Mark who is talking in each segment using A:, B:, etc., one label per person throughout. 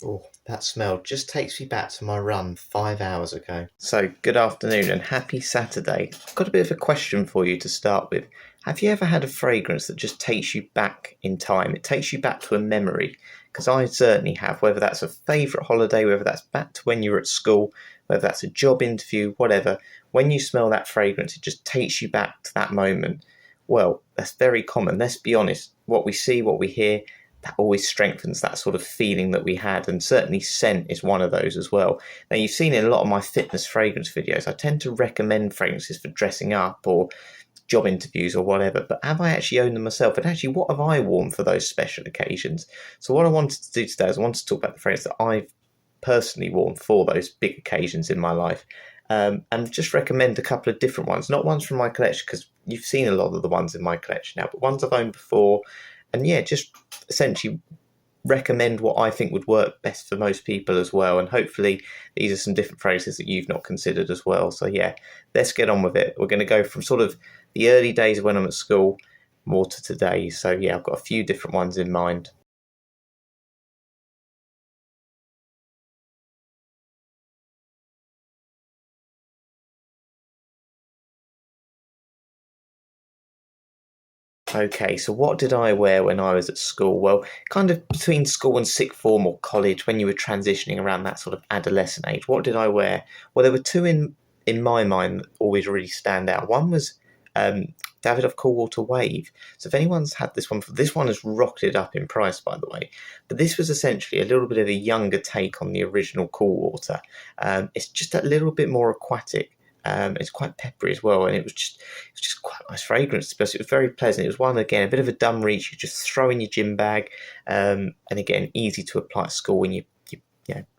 A: Oh, that smell just takes me back to my run 5 hours ago. So, good afternoon and happy Saturday. I've got a bit of a question for you to start with. Have you ever had a fragrance that just takes you back in time? It takes you back to a memory. Because I certainly have, whether that's a favourite holiday, whether that's back to when you were at school, whether that's a job interview, whatever. When you smell that fragrance, it just takes you back to that moment. Well, that's very common. Let's be honest. What we see, what we hear, that always strengthens that sort of feeling that we had, and certainly scent is one of those as well. Now, you've seen in a lot of my fitness fragrance videos, I tend to recommend fragrances for dressing up or job interviews or whatever, but have I actually owned them myself? And actually, what have I worn for those special occasions? So what I wanted to do today is I wanted to talk about the fragrance that I've personally worn for those big occasions in my life. And just recommend a couple of different ones, not ones from my collection, because you've seen a lot of the ones in my collection now, but ones I've owned before. And yeah, just essentially recommend what I think would work best for most people as well. And hopefully these are some different phrases that you've not considered as well. So yeah, let's get on with it. We're going to go from sort of the early days of when I'm at school more to today. So yeah, I've got a few different ones in mind. Okay, so what did I wear when I was at school? Well, kind of between school and sixth form or college, when you were transitioning around that sort of adolescent age, what did I wear? Well, there were two in my mind that always really stand out. One was Davidoff Coolwater Wave. So if anyone's had this one has rocketed up in price, by the way. But this was essentially a little bit of a younger take on the original Coolwater. It's just a little bit more aquatic. It's quite peppery as well, and it was just quite a nice fragrance. Plus, it was very pleasant. It was one again, a bit of a dumb reach. You just throw in your gym bag, and again, easy to apply at school when you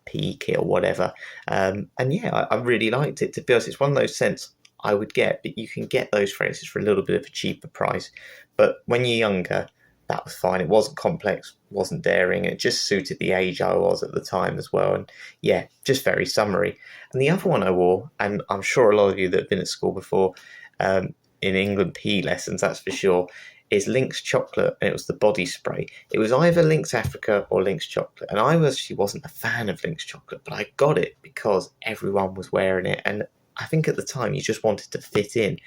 A: PE kit or whatever. And yeah, I really liked it. To be honest, it's one of those scents I would get, but you can get those fragrances for a little bit of a cheaper price. But when you're younger, that was fine. It wasn't complex, wasn't daring. It just suited the age I was at the time as well. And yeah, just very summery. And the other one I wore, and I'm sure a lot of you that have been at school before, in England PE lessons, that's for sure, is Lynx Chocolate, and it was the body spray. It was either Lynx Africa or Lynx Chocolate, and I actually wasn't a fan of Lynx Chocolate, but I got it because everyone was wearing it, and I think at the time you just wanted to fit in,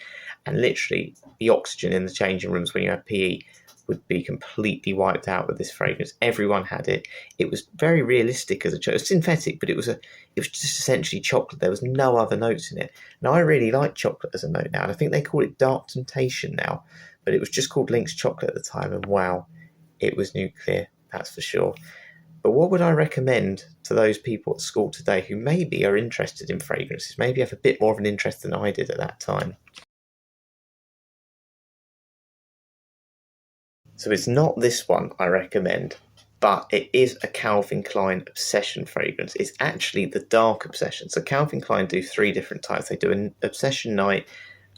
A: and literally the oxygen in the changing rooms when you had PE would be completely wiped out with this fragrance. Everyone had it. It was very realistic as a chocolate. It was synthetic, but it was just essentially chocolate. There was no other notes in it. Now I really like chocolate as a note now, and I think they call it Dark Temptation now, but it was just called Lynx Chocolate at the time, and wow, it was nuclear, that's for sure. But what would I recommend to those people at school today who maybe are interested in fragrances, maybe have a bit more of an interest than I did at that time? So it's not this one I recommend, but it is a Calvin Klein Obsession fragrance. It's actually the Dark Obsession. So Calvin Klein do three different types. They do an Obsession Night,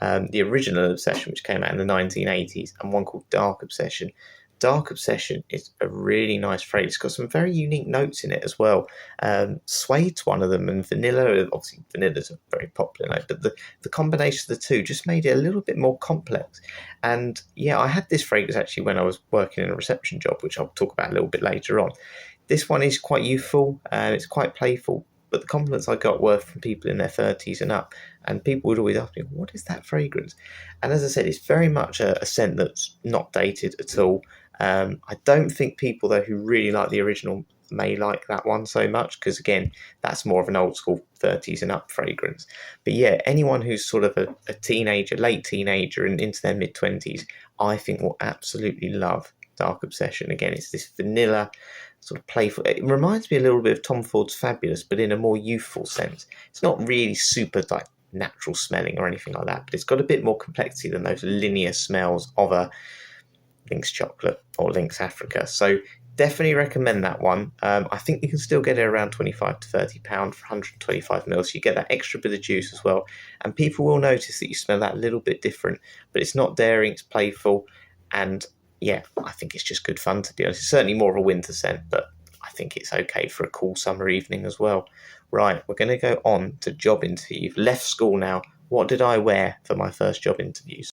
A: the original Obsession, which came out in the 1980s, and one called Dark Obsession. Dark Obsession is a really nice fragrance. It's got some very unique notes in it as well. Suede's one of them, and vanilla. Obviously, vanilla's a very popular note, but the combination of the two just made it a little bit more complex. And yeah, I had this fragrance actually when I was working in a reception job, which I'll talk about a little bit later on. This one is quite youthful, it's quite playful, but the compliments I got were from people in their 30s and up, and people would always ask me, "What is that fragrance?" And as I said, it's very much a scent that's not dated at all. I don't think people though who really like the original may like that one so much because again, that's more of an old school 30s and up fragrance. But yeah, anyone who's sort of a teenager, late teenager, and into their mid 20s, I think will absolutely love Dark Obsession. Again, it's this vanilla sort of playful. It reminds me a little bit of Tom Ford's Fabulous, but in a more youthful sense. It's not really super like natural smelling or anything like that, but it's got a bit more complexity than those linear smells of a Lynx Chocolate or Lynx Africa. So definitely recommend that one. I think you can still get it around 25 to £30 for 125 mils. You get that extra bit of juice as well, and people will notice that you smell that little bit different. But it's not daring; it's playful, and yeah, I think it's just good fun to be honest. It's certainly more of a winter scent, but I think it's okay for a cool summer evening as well. Right, we're going to go on to job interview. You've left school now. What did I wear for my first job interviews?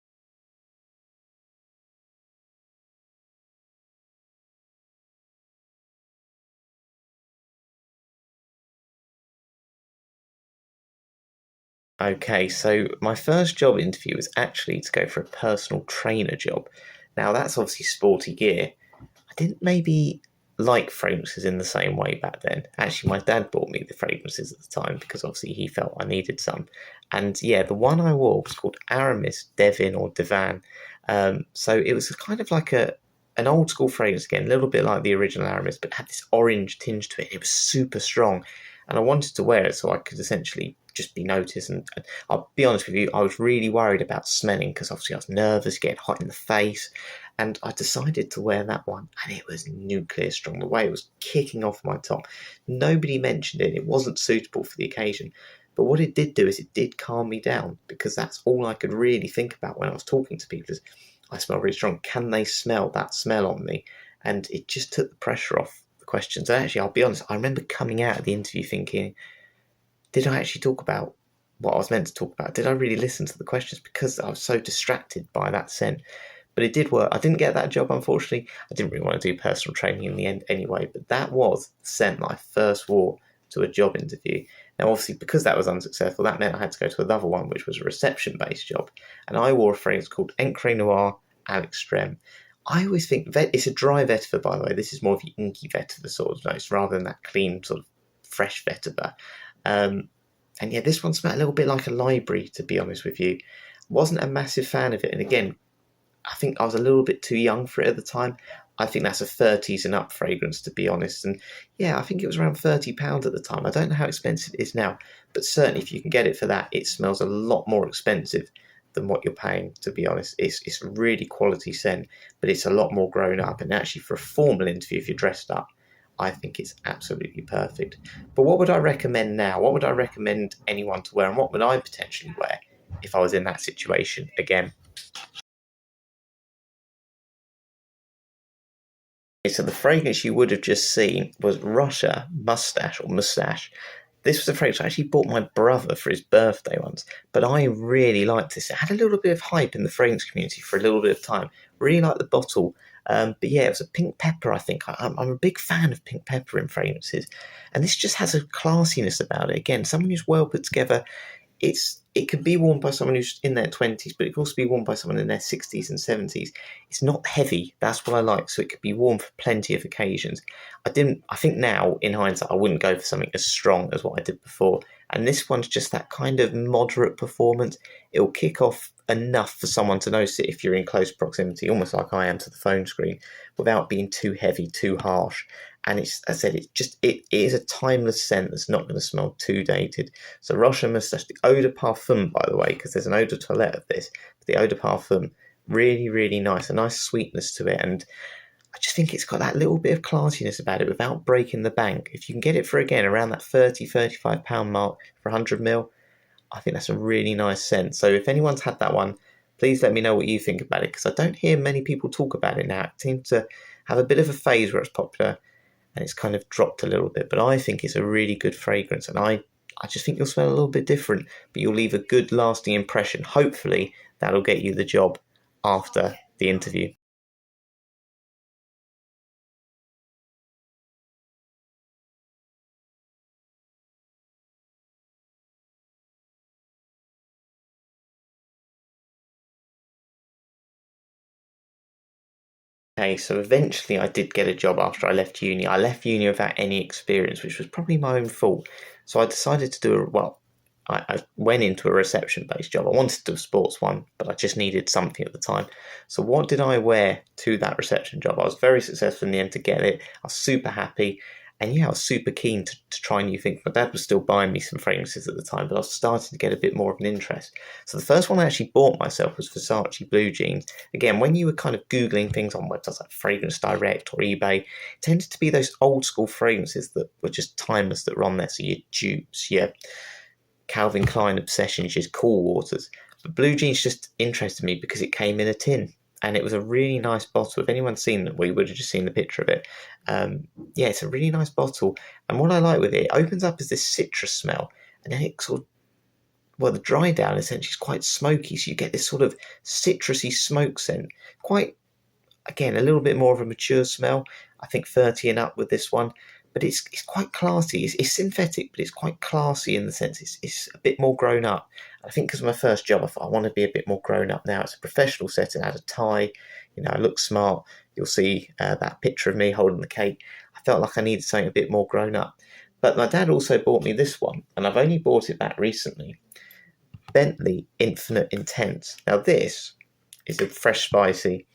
A: Okay, so my first job interview was actually to go for a personal trainer job. Now, that's obviously sporty gear. I didn't maybe like fragrances in the same way back then. Actually, my dad bought me the fragrances at the time because obviously he felt I needed some. And yeah, the one I wore was called Aramis Devin or Divan. So it was kind of like an old school fragrance again, a little bit like the original Aramis, but had this orange tinge to it. It was super strong, and I wanted to wear it so I could essentially just be noticed. And I'll be honest with you, I was really worried about smelling because obviously I was nervous, getting hot in the face, and I decided to wear that one, and it was nuclear strong. The way it was kicking off my top, nobody mentioned it. It wasn't suitable for the occasion. But what it did do is it did calm me down because that's all I could really think about when I was talking to people is I smell really strong. Can they smell that smell on me? And it just took the pressure off the questions. And actually, I'll be honest, I remember coming out of the interview thinking, did I actually talk about what I was meant to talk about? Did I really listen to the questions? Because I was so distracted by that scent. But it did work. I didn't get that job, unfortunately. I didn't really want to do personal training in the end anyway. But that was the scent that I first wore to a job interview. Now, obviously, because that was unsuccessful, that meant I had to go to another one, which was a reception-based job. And I wore a fragrance called Encre Noir à l'Extrême. I always think it's a dry vetiver, by the way. This is more of the inky vetiver sort of notes rather than that clean sort of fresh vetiver. And yeah, this one smelled a little bit like a library, to be honest with you. Wasn't a massive fan of it. And again, I think I was a little bit too young for it at the time. I think that's a 30s and up fragrance, to be honest. And yeah, I think it was around £30 at the time. I don't know how expensive it is now, but certainly if you can get it for that, it smells a lot more expensive than what you're paying, to be honest. It's a really quality scent, but it's a lot more grown up. And actually, for a formal interview, if you're dressed up, I think it's absolutely perfect. But what would I recommend now? What would I recommend anyone to wear? And what would I potentially wear if I was in that situation again? So the fragrance you would have just seen was Russia Mustache. This was a fragrance I actually bought my brother for his birthday once, but I really liked this. It had a little bit of hype in the fragrance community for a little bit of time. Really liked the bottle. But yeah, it was a pink pepper, I think. I'm a big fan of pink pepper in fragrances. And this just has a classiness about it. Again, someone who's well put together. It can be worn by someone who's in their 20s, but it can also be worn by someone in their 60s and 70s. It's not heavy. That's what I like. So it could be worn for plenty of occasions. I think now, in hindsight, I wouldn't go for something as strong as what I did before. And this one's just that kind of moderate performance. It'll kick off enough for someone to notice it if you're in close proximity, almost like I am to the phone screen, without being too heavy, too harsh. And it's, as I said, it is a timeless scent that's not going to smell too dated. So Roche Moustache, the eau de parfum, by the way, because there's an eau de toilette of this, but the eau de parfum, really, really nice, a nice sweetness to it. And I just think it's got that little bit of classiness about it without breaking the bank. If you can get it for, again, around that £30-35 mark for 100ml, I think that's a really nice scent. So if anyone's had that one, please let me know what you think about it, because I don't hear many people talk about it now. It seems to have a bit of a phase where it's popular, and it's kind of dropped a little bit. But I think it's a really good fragrance, and I just think you'll smell a little bit different, but you'll leave a good lasting impression. Hopefully that'll get you the job after the interview. Okay, so eventually I did get a job after I left uni. I left uni without any experience, which was probably my own fault. So I decided to I went into a reception-based job. I wanted to do a sports one, but I just needed something at the time. So what did I wear to that reception job? I was very successful in the end to get it. I was super happy. And yeah, I was super keen to try new things. My dad was still buying me some fragrances at the time, but I was starting to get a bit more of an interest. So the first one I actually bought myself was Versace Blue Jeans. Again, when you were kind of Googling things on websites like Fragrance Direct or eBay, it tended to be those old school fragrances that were just timeless that were on there. So your dupes, your Calvin Klein obsessions, your Cool Waters. But Blue Jeans just interested me because it came in a tin. And it was a really nice bottle. If anyone's seen it, well, you would have just seen the picture of it. Yeah, it's a really nice bottle. And what I like with it, it opens up as this citrus smell. And then it sort of, well, the dry down essentially is quite smoky. So you get this sort of citrusy smoke scent. Quite, again, a little bit more of a mature smell. I think 30 and up with this one. but it's quite classy. It's synthetic, but it's quite classy in the sense it's a bit more grown up. I think because of my first job, I thought I want to be a bit more grown up now. It's a professional setting. I had a tie, I look smart. You'll see that picture of me holding the cake. I felt like I needed something a bit more grown up. But my dad also bought me this one, and I've only bought it back recently. Bentley Infinite Intense. Now this is a fresh spicy,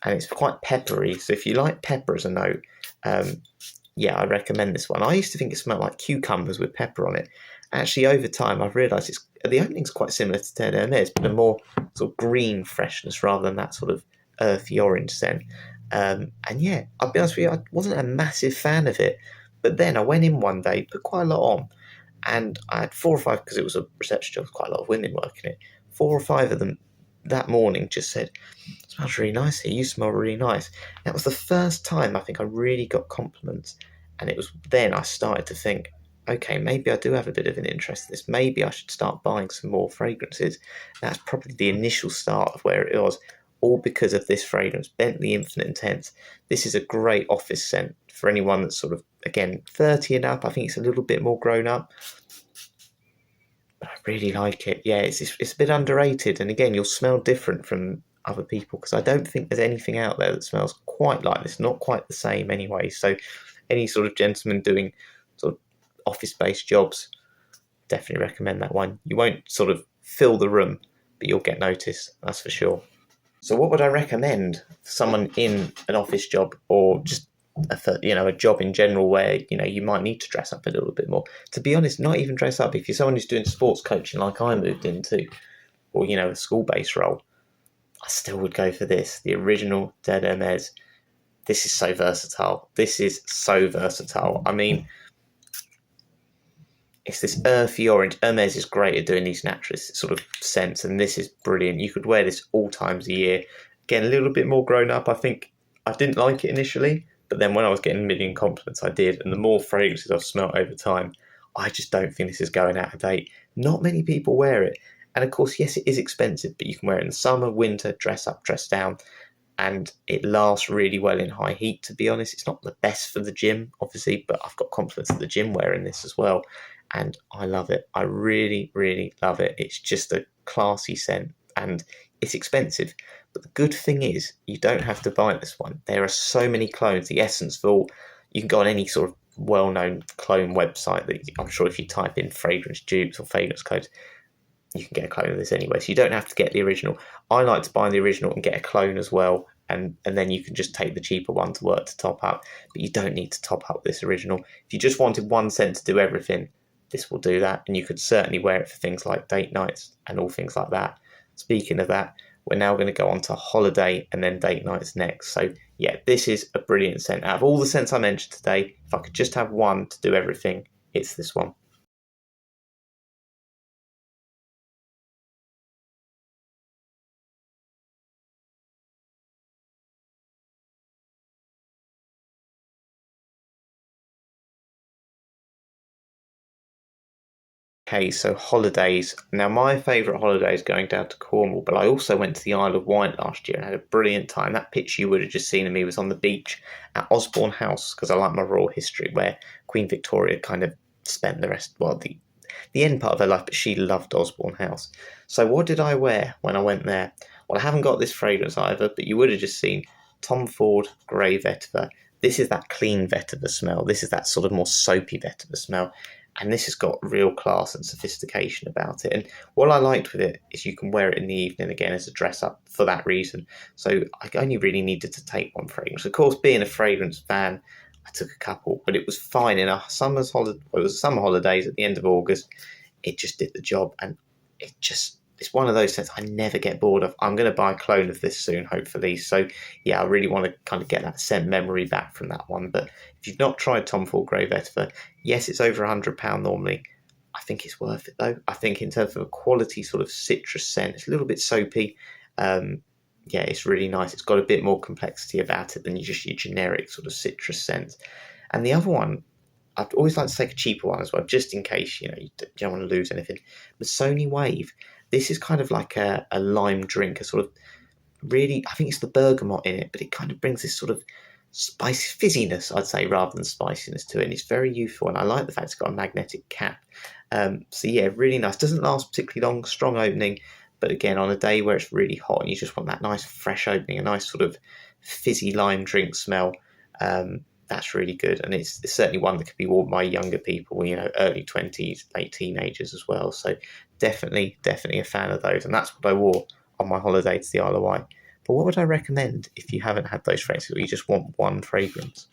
A: and it's quite peppery. So if you like pepper as a note, I recommend this one. I used to think it smelled like cucumbers with pepper on it. Actually, over time, I've realised the opening's quite similar to Terre d'Hermès, but a more sort of green freshness rather than that sort of earthy orange scent. I'll be honest with you, I wasn't a massive fan of it. But then I went in one day, put quite a lot on, and I had 4 or 5, because it was a reception job with quite a lot of women working it. 4 or 5 of them that morning just said, "It smells really nice here, you smell really nice." That was the first time I think I really got compliments, and it was then I started to think, okay, maybe I do have a bit of an interest in this. Maybe I should start buying some more fragrances. That's probably the initial start of where it was, all because of this fragrance, Bentley Infinite Intense. This is a great office scent for anyone that's sort of, again, 30 and up. I think it's a little bit more grown up. But I really like it. Yeah, it's a bit underrated. And again, you'll smell different from other people, because I don't think there's anything out there that smells quite like this. Not quite the same anyway. So any sort of gentleman doing sort of office-based jobs, definitely recommend that one. You won't sort of fill the room, but you'll get noticed, that's for sure. So what would I recommend for someone in an office job, or just a job in general where you might need to dress up a little bit more? To be honest, not even dress up. If you're someone who's doing sports coaching like I moved into, or a school-based role, I still would go for this, the original Terre d'Hermès. This is so versatile. I mean, it's this earthy orange. Hermès is great at doing these naturalist sort of scents, and this is brilliant. You could wear this all times a year. Again, a little bit more grown up. I think I didn't like it initially, but then when I was getting a million compliments, I did. And the more fragrances I've smelt over time, I just don't think this is going out of date. Not many people wear it. And of course, yes, it is expensive, but you can wear it in the summer, winter, dress up, dress down. And it lasts really well in high heat, to be honest. It's not the best for the gym, obviously, but I've got confidence at the gym wearing this as well. And I love it. I really, really love it. It's just a classy scent, and it's expensive. But the good thing is, you don't have to buy this one. There are so many clones. The Essence Vault, you can go on any sort of well-known clone website that I'm sure if you type in fragrance dupes or fragrance clones, you can get a clone of this anyway. So you don't have to get the original. I like to buy the original and get a clone as well. And then you can just take the cheaper one to work to top up. But you don't need to top up this original. If you just wanted one scent to do everything, this will do that. And you could certainly wear it for things like date nights and all things like that. Speaking of that, we're now going to go on to holiday and then date nights next. So yeah, this is a brilliant scent. Out of all the scents I mentioned today, if I could just have one to do everything, it's this one. Okay, so holidays. Now, my favourite holiday is going down to Cornwall, but I also went to the Isle of Wight last year and had a brilliant time. That picture you would have just seen of me was on the beach at Osborne House, because I like my royal history, where Queen Victoria kind of spent the end part of her life, but she loved Osborne House. So what did I wear when I went there? Well, I haven't got this fragrance either, but you would have just seen Tom Ford Grey Vetiver. This is that clean vetiver smell. This is that sort of more soapy vetiver smell. And this has got real class and sophistication about it. And what I liked with it is you can wear it in the evening again as a dress up for that reason. So I only really needed to take one fragrance. Of course, being a fragrance fan, I took a couple, but it was fine in a summer holidays at the end of August. It just did the job, and it's one of those scents I never get bored of. I'm going to buy a clone of this soon, hopefully. So yeah, I really want to kind of get that scent memory back from that one. But if you've not tried Tom Ford Grey Vetiver, yes, it's over £100 normally. I think it's worth it though. I think in terms of a quality sort of citrus scent, it's a little bit soapy. Yeah, it's really nice. It's got a bit more complexity about it than your generic sort of citrus scent. And the other one, I'd always like to take a cheaper one as well, just in case you don't want to lose anything. Missoni Wave. This is kind of like a lime drink, a sort of really, I think it's the bergamot in it, but it kind of brings this sort of spicy fizziness, I'd say, rather than spiciness to it. And it's very youthful, and I like the fact it's got a magnetic cap. So yeah, really nice. Doesn't last particularly long, strong opening, but again, on a day where it's really hot and you just want that nice fresh opening, a nice sort of fizzy lime drink smell, that's really good. And it's certainly one that could be worn by younger people, early 20s, late teenagers as well. So definitely a fan of those. And that's what I wore on my holiday to the Isle of Wight. But what would I recommend if you haven't had those fragrances or you just want one fragrance?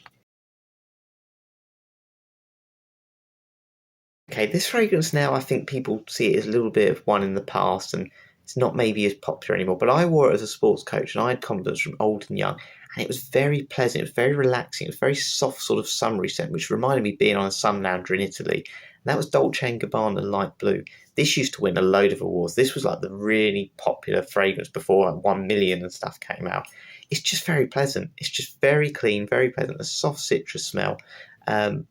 A: Okay, this fragrance now, I think people see it as a little bit of one in the past and it's not maybe as popular anymore. But I wore it as a sports coach and I had compliments from old and young. And it was very pleasant, it was very relaxing, it was very soft, sort of summery scent, which reminded me of being on a sun lounger in Italy. And that was Dolce & Gabbana Light Blue. This used to win a load of awards. This was like the really popular fragrance before like 1 million and stuff came out. It's just very pleasant. It's just very clean, very pleasant, a soft citrus smell. And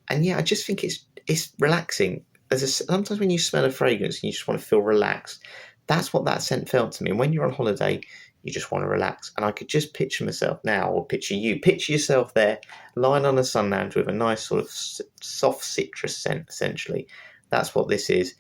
A: yeah, I just think it's relaxing. Sometimes when you smell a fragrance and you just want to feel relaxed, that's what that scent felt to me. And when you're on holiday, you just want to relax. And I could just picture myself now, or picture yourself there, lying on a sun lounge with a nice sort of soft citrus scent, essentially. That's what this is.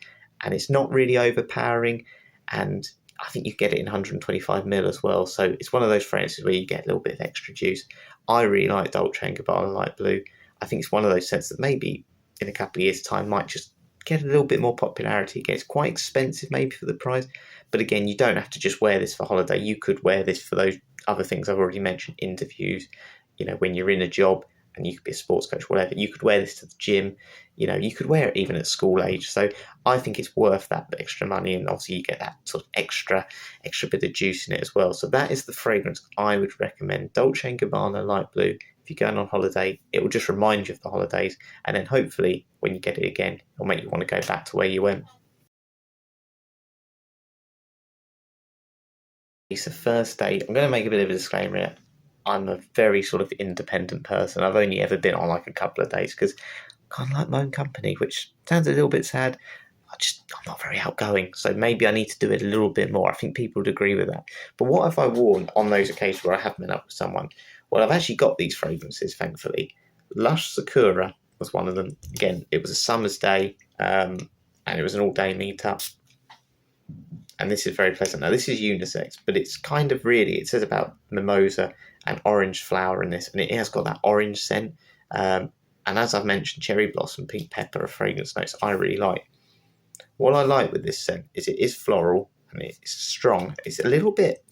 A: And it's not really overpowering. And I think you get it in 125ml as well. So it's one of those fragrances where you get a little bit of extra juice. I really like Dolce & Gabbana Light Blue. I think it's one of those scents that maybe in a couple of years' time might just get a little bit more popularity. Again, it's quite expensive maybe for the price, but again, you don't have to just wear this for holiday. You could wear this for those other things I've already mentioned, interviews, when you're in a job and you could be a sports coach, whatever. You could wear this to the gym, you could wear it even at school age. So I think it's worth that extra money, and obviously you get that sort of extra bit of juice in it as well. So that is the fragrance I would recommend, Dolce & Gabbana Light Blue. If you're going on holiday, it will just remind you of the holidays, and then hopefully when you get it again, it'll make you want to go back to where you went. It's the first date. I'm going to make a bit of a disclaimer here. I'm a very sort of independent person. I've only ever been on like a couple of dates because I kind of like my own company, which sounds a little bit sad. I'm not very outgoing, so maybe I need to do it a little bit more. I think people would agree with that. But what have I worn on those occasions where I have met up with someone? Well, I've actually got these fragrances, thankfully. Lush Sakura was one of them. Again, it was a summer's day, and it was an all-day meet-up. And this is very pleasant. Now, this is unisex, but it's kind of really, it says about mimosa and orange flower in this, and it has got that orange scent. And as I've mentioned, cherry blossom, pink pepper are fragrance notes I really like. What I like with this scent is it is floral and it's strong. It's a little bit,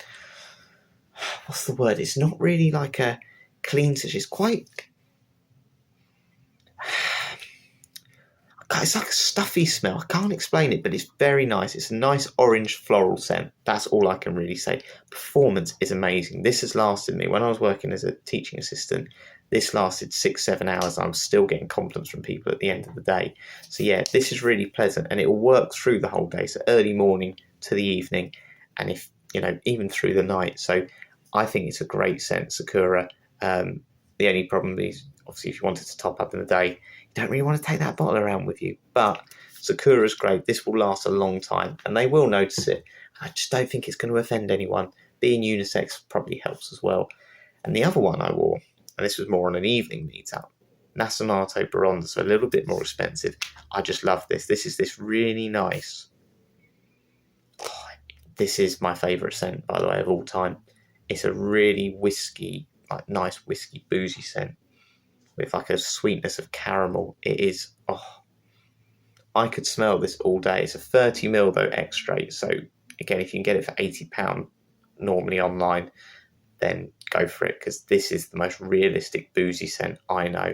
A: what's the word? It's not really like a clean citrus. It's quite, it's like a stuffy smell. I can't explain it, but it's very nice. It's a nice orange floral scent. That's all I can really say. Performance is amazing. This has lasted me, when I was working as a teaching assistant, this lasted 6-7 hours. I'm still getting compliments from people at the end of the day. So yeah, this is really pleasant and it will work through the whole day. So early morning to the evening, and if, even through the night. So I think it's a great scent, Sakura. The only problem is, obviously, if you wanted to top up in the day, you don't really want to take that bottle around with you. But Sakura's great. This will last a long time and they will notice it. I just don't think it's going to offend anyone. Being unisex probably helps as well. And the other one I wore, and this was more on an evening meetup, Nasonato Bronze, so a little bit more expensive. I just love this. This is this really nice. This is my favourite scent, by the way, of all time. It's a really whiskey, like nice whiskey boozy scent with like a sweetness of caramel. It is, I could smell this all day. It's a 30ml though extra. So again, if you can get it for £80 normally online, then go for it, because this is the most realistic boozy scent I know.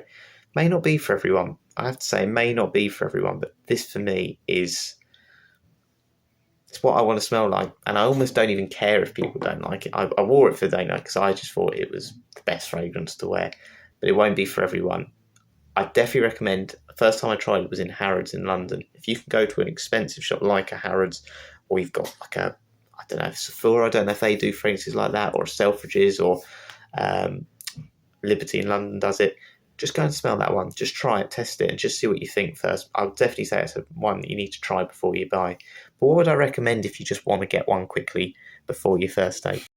A: May not be for everyone. I have to say, it may not be for everyone, but this for me is, it's what I want to smell like. And I almost don't even care if people don't like it. I wore it for the day night because I just thought it was the best fragrance to wear, but it won't be for everyone. I definitely recommend, the first time I tried it was in Harrods in London. If you can go to an expensive shop like a Harrods, or you've got like a, I don't know, Sephora, I don't know if they do fragrances like that, or Selfridges, or Liberty in London does it. Just go and smell that one. Just try it, test it, and just see what you think first. I would definitely say it's one that you need to try before you buy. But what would I recommend if you just want to get one quickly before your first date?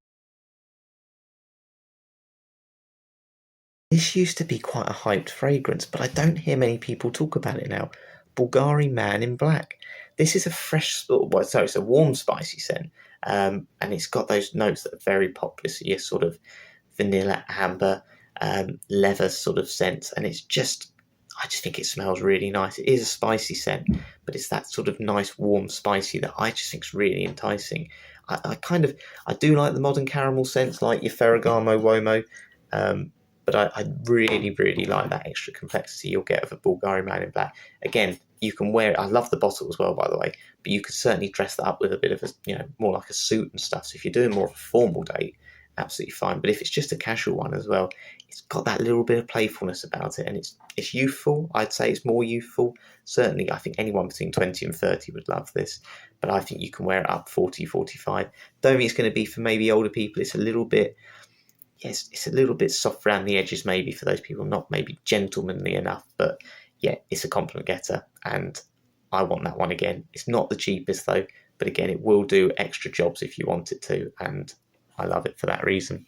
A: This used to be quite a hyped fragrance, but I don't hear many people talk about it now. Bulgari Man in Black. This is a fresh, well, so it's a warm, spicy scent, and it's got those notes that are very popular. So your sort of vanilla, amber, leather sort of scents, and I just think it smells really nice. It is a spicy scent, but it's that sort of nice, warm, spicy that I just think is really enticing. I do like the modern caramel scents, like your Ferragamo Uomo, but I really, really like that extra complexity you'll get of a Bulgari Man in Black. Again, you can wear it. I love the bottle as well, by the way, but you could certainly dress that up with a bit of more like a suit and stuff. So if you're doing more of a formal date, absolutely fine. But if it's just a casual one as well, it's got that little bit of playfulness about it, and it's youthful. I'd say it's more youthful. Certainly, I think anyone between 20 and 30 would love this, but I think you can wear it up 40, 45. Don't think it's going to be for maybe older people. It's a little bit, yes, it's a little bit soft around the edges maybe for those people, not maybe gentlemanly enough, but yeah, it's a compliment getter, and I want that one again. It's not the cheapest though, but again, it will do extra jobs if you want it to, and I love it for that reason.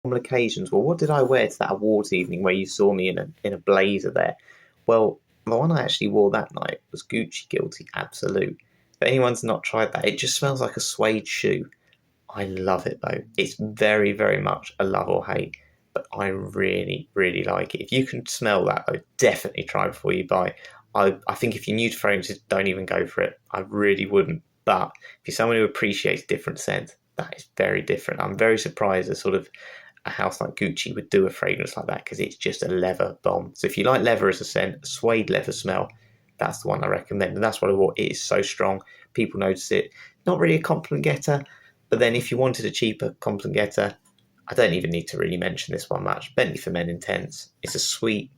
A: On occasions, well, what did I wear to that awards evening where you saw me in a blazer there? Well, the one I actually wore that night was Gucci Guilty Absolute. If anyone's not tried that, it just smells like a suede shoe. I love it though. It's very, very much a love or hate, but I really, really like it. If you can smell that though, definitely try before you buy. I think if you're new to fragrances, don't even go for it. I really wouldn't. But if you're someone who appreciates different scents, that is very different. I'm very surprised that sort of a house like Gucci would do a fragrance like that because it's just a leather bomb. So if you like leather as a scent, a suede leather smell, that's the one I recommend. And that's what I bought. It is so strong. People notice it. Not really a compliment getter, but then if you wanted a cheaper compliment getter, I don't even need to really mention this one much. Bentley for Men Intense. It's a sweet,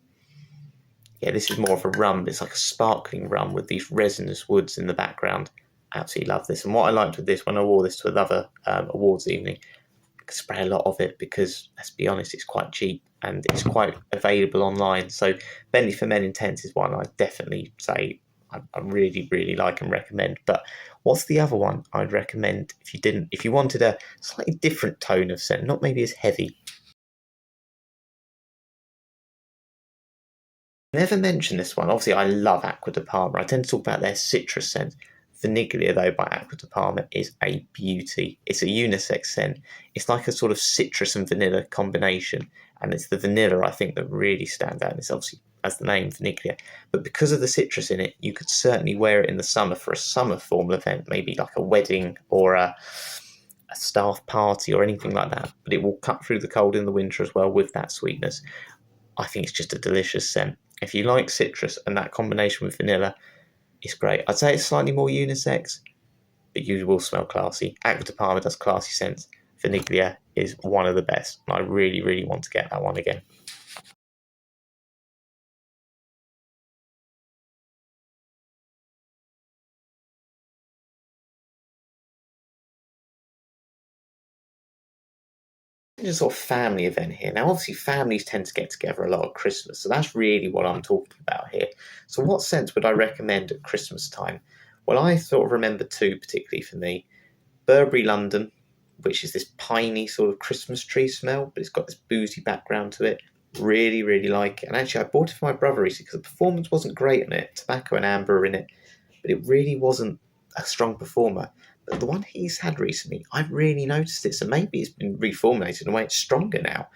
A: yeah, this is more of a rum. It's like a sparkling rum with these resinous woods in the background. Absolutely love this. And what I liked with this, when I wore this to another awards evening, I could spray a lot of it because, let's be honest, it's quite cheap and it's quite available online. So Bentley for Men Intense is one I definitely say I really, really like and recommend. But what's the other one I'd recommend if you wanted a slightly different tone of scent, not maybe as heavy? Never mentioned this one. Obviously, I love Aqua de Parma. I tend to talk about their citrus scent. Vaniglia, though, by Aqua de Parma is a beauty. It's a unisex scent. It's like a sort of citrus and vanilla combination. And it's the vanilla, I think, that really stands out. And it's obviously, as the name, Vaniglia. But because of the citrus in it, you could certainly wear it in the summer for a summer formal event, maybe like a wedding or a staff party or anything like that. But it will cut through the cold in the winter as well with that sweetness. I think it's just a delicious scent. If you like citrus and that combination with vanilla, it's great. I'd say it's slightly more unisex, but you will smell classy. Aqua de Parma does classy scents. Vaniglia is one of the best. I really, really want to get that one again. Just a sort of family event here. Now, obviously, families tend to get together a lot at Christmas, so that's really what I'm talking about here. So, what scents would I recommend at Christmas time? Well, I sort of remember two particularly for me. Burberry London, which is this piney sort of Christmas tree smell, but it's got this boozy background to it. Really, really like it. And actually, I bought it for my brother recently because the performance wasn't great on it. Tobacco and amber are in it, but it really wasn't a strong performer. But the one he's had recently, I've really noticed it. So maybe it's been reformulated in a way it's stronger now.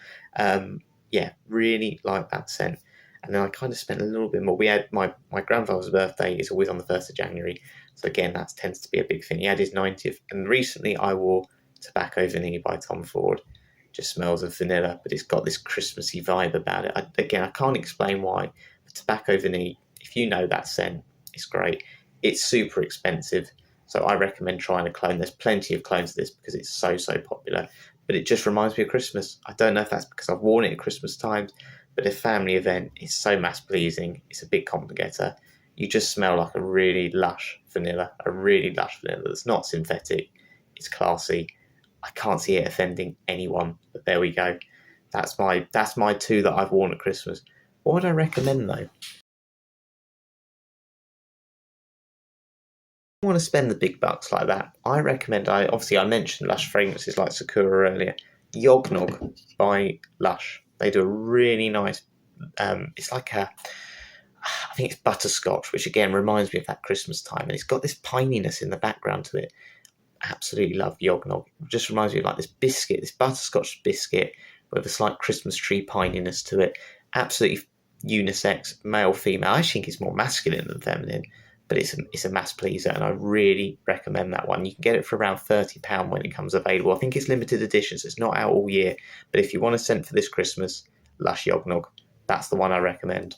A: Yeah, really like that scent. And then I kind of spent a little bit more. We had my grandfather's birthday is always on the 1st of January. So again, that tends to be a big thing. He had his 90th. And recently I wore Tobacco Vanille by Tom Ford. Just smells of vanilla, but it's got this Christmassy vibe about it. I can't explain why. But Tobacco Vanille, if you know that scent, it's great. It's super expensive, so I recommend trying a clone. There's plenty of clones of this because it's so, so popular. But it just reminds me of Christmas. I don't know if that's because I've worn it at Christmas times, but a family event is so mass pleasing. It's a big compliment getter. You just smell like a really lush vanilla, that's not synthetic. It's classy. I can't see it offending anyone, but there we go. That's my two that I've worn at Christmas. What would I recommend though? want to spend the big bucks like that, I recommend, I mentioned Lush fragrances like Sakura earlier. Yognog by Lush. They do a really nice, it's like I think it's butterscotch, which again reminds me of that Christmas time. And it's got this pininess in the background to it. Absolutely love Yognog. It just reminds me of like this biscuit, this butterscotch biscuit with a slight Christmas tree pininess to it. Absolutely unisex, male, female. I think it's more masculine than feminine, but it's a mass pleaser, and I really recommend that one. You can get it for around £30 when it comes available. I think it's limited edition, so it's not out all year. But if you want a scent for this Christmas, Lush Yognog, that's the one I recommend.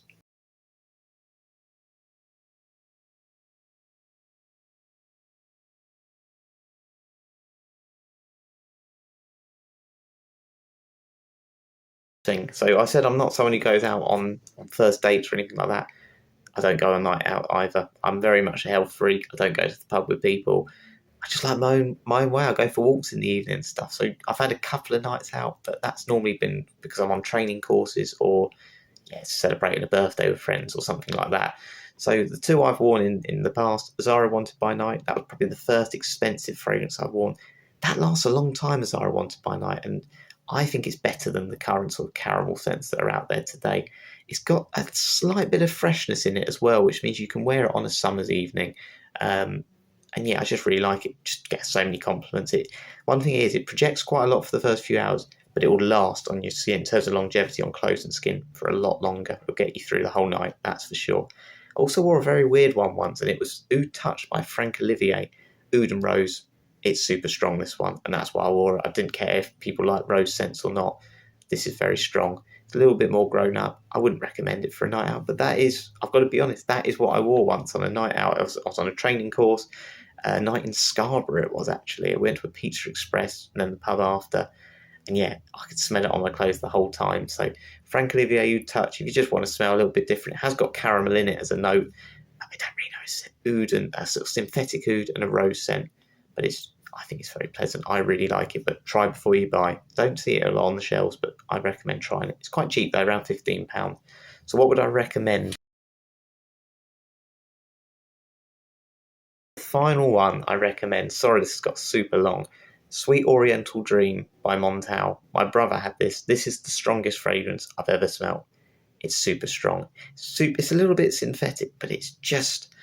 A: So I said I'm not someone who goes out on first dates or anything like that. I don't go a night out either. I'm very much a health freak. I don't go to the pub with people. I just like my own way. I go for walks in the evening and stuff. So I've had a couple of nights out, but that's normally been because I'm on training courses or celebrating a birthday with friends or something like that. So the two I've worn in the past, Zara Wanted by Night, that was probably the first expensive fragrance I've worn. That lasts a long time, Zara Wanted by Night, and I think it's better than the current sort of caramel scents that are out there today. It's got a slight bit of freshness in it as well, which means you can wear it on a summer's evening. And yeah, I just really like it. Just get so many compliments. One thing is, it projects quite a lot for the first few hours, but it will last on your skin in terms of longevity on clothes and skin for a lot longer. It'll get you through the whole night, that's for sure. I also wore a very weird one once, and it was Oud Touch by Franck Olivier. Oud and Rose. It's super strong, this one, and that's why I wore it. I didn't care if people like rose scents or not. This is very strong. It's a little bit more grown up. I wouldn't recommend it for a night out, but that is, I've got to be honest, that is what I wore once on a night out. I was on a training course, a night in Scarborough it was actually. I went to a Pizza Express and then the pub after, and yeah, I could smell it on my clothes the whole time. So Franck Olivier Oud Touch, if you just want to smell a little bit different, it has got caramel in it as a note. I don't really know, it's oud and a sort of synthetic oud and a rose scent, but I think it's very pleasant. I really like it, but try before you buy. Don't see it a lot on the shelves, but I recommend trying it. It's quite cheap though, around £15. So what would I recommend? The final one I recommend, sorry this has got super long, Sweet Oriental Dream by Montal. My brother had this. This is the strongest fragrance I've ever smelled. It's super strong. It's a little bit synthetic, but it's just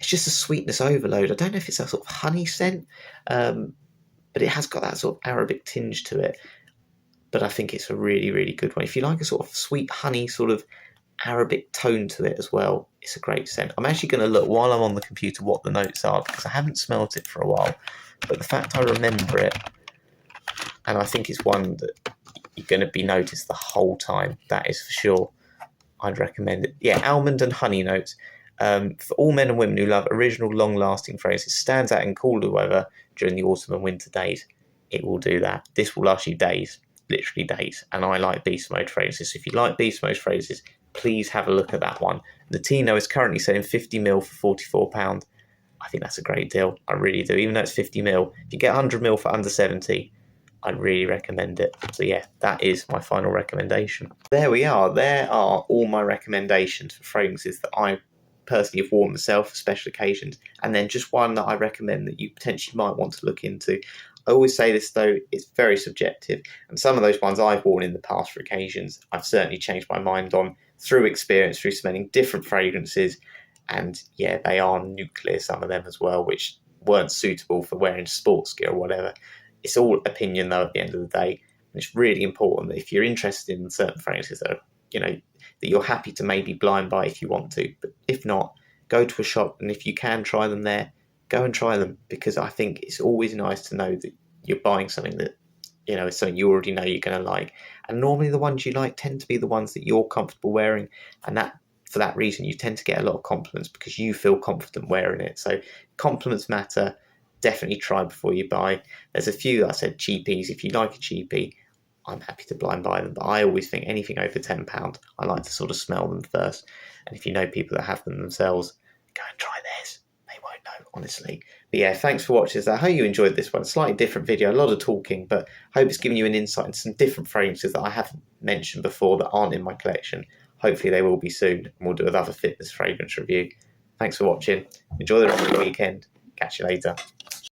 A: a sweetness overload. I don't know if it's a sort of honey scent, but it has got that sort of Arabic tinge to it. But I think it's a really, really good one. If you like a sort of sweet honey, sort of Arabic tone to it as well, it's a great scent. I'm actually going to look while I'm on the computer what the notes are, because I haven't smelt it for a while. But the fact I remember it, and I think it's one that you're going to be noticed the whole time, that is for sure. I'd recommend it. Yeah, almond and honey notes. For all men and women who love original, long-lasting fragrances, stands out in cooler weather during the autumn and winter days. It will do that. This will last you days, literally days. And I like Beast Mode fragrances. So if you like Beast Mode fragrances, please have a look at that one. The Tino is currently selling 50ml for £44. I think that's a great deal. I really do. Even though it's 50ml, if you get 100ml for under 70, I'd really recommend it. So yeah, that is my final recommendation. There we are. There are all my recommendations for fragrances that I personally have worn myself for special occasions, and then just one that I recommend that you potentially might want to look into. I always say this though, it's very subjective, and some of those ones I've worn in the past for occasions, I've certainly changed my mind on through experience, through smelling different fragrances, and yeah, they are nuclear, some of them as well, which weren't suitable for wearing sports gear or whatever. It's all opinion though at the end of the day, and it's really important that if you're interested in certain fragrances that are, that you're happy to maybe blind buy if you want to, but if not, go to a shop, and if you can try them there, go and try them, because I think it's always nice to know that you're buying something that is something you already know you're going to like. And normally the ones you like tend to be the ones that you're comfortable wearing, and that for that reason you tend to get a lot of compliments because you feel confident wearing it. So compliments matter. Definitely try before you buy. There's a few that I said cheapies. If you like a cheapie, I'm happy to blind buy them, but I always think anything over £10, I like to sort of smell them first. And if you know people that have them themselves, go and try theirs. They won't know, honestly. But yeah, thanks for watching. I hope you enjoyed this one. Slightly different video, a lot of talking, but I hope it's given you an insight into some different fragrances that I haven't mentioned before that aren't in my collection. Hopefully they will be soon, and we'll do another fitness fragrance review. Thanks for watching. Enjoy the rest of the weekend. Catch you later.